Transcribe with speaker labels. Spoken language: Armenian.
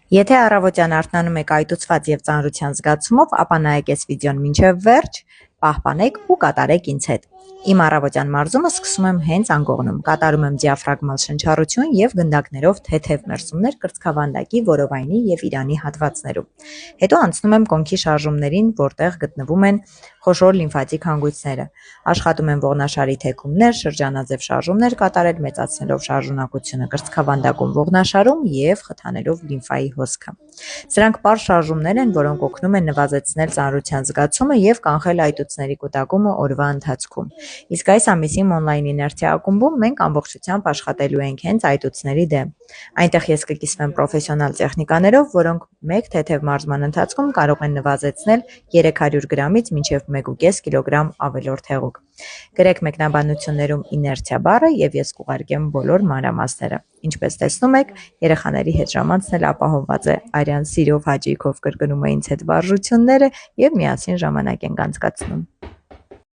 Speaker 1: Եթե առավոտյան արթնանում եք այտուցված և ծանրության զգացումով, ապա նայեք այս վիդեոն մինչև վերջ, պահպանեք ու կատարեք ինձ հետ։ Իմ առավոտյան մարզումը սկսում եմ հենց անկողնում, կատարում եմ դիաֆրագմալ շնչառություն և գնդակներով թեթև մերսումներ կրծքավանդակի, որովայնի և իրանի հատվածներում։ Հետո անցնում եմ կոնքի շարժումներին, որտեղ գտնվում են խոշոր լիմֆատիկ հանգույցները։ Աշխատում եմ ողնաշարի թեքումներ, շրջանաձև շարժումներ կատարել, մեծացնելով շարժունակությունը կրծքավանդակում, ողնաշարում և խթանելով լիմֆայի հոսքը։ Սրանք պարզ շարժումներ են, որոնք օգնում են նվազեցնել ծանրության զգացումը և կանխել այտուցների կուտակումը օրվա ընթացքում։ Իսկ այս ամիսի օնլայն իներցիա ակումբում մենք ամբողջությամբ աշխատելու ենք հենց այտուցների դեմ։ Այնտեղ ես կկիսվեմ պրոֆեսիոնալ տեխնիկաներով, որոնք մեկ թեթև մարզման ընթացքում կարող են նվազեցնել 300 գրամից մինչև 1,5 կիլոգրամ ավելորդ հեղուկ։ Գրեք մեկնաբանություններում իներցիա բառը և ես կուղարկեմ բոլոր մանրամասները։ Ինչպես տեսնում եք, երեխաների հետ ժամ անցնել ապահովված է։ Արյան սիրով հաճույքով կրկնում է ինձ հետ վարժությունները և միասին ժամանակ ենք անցկացնում։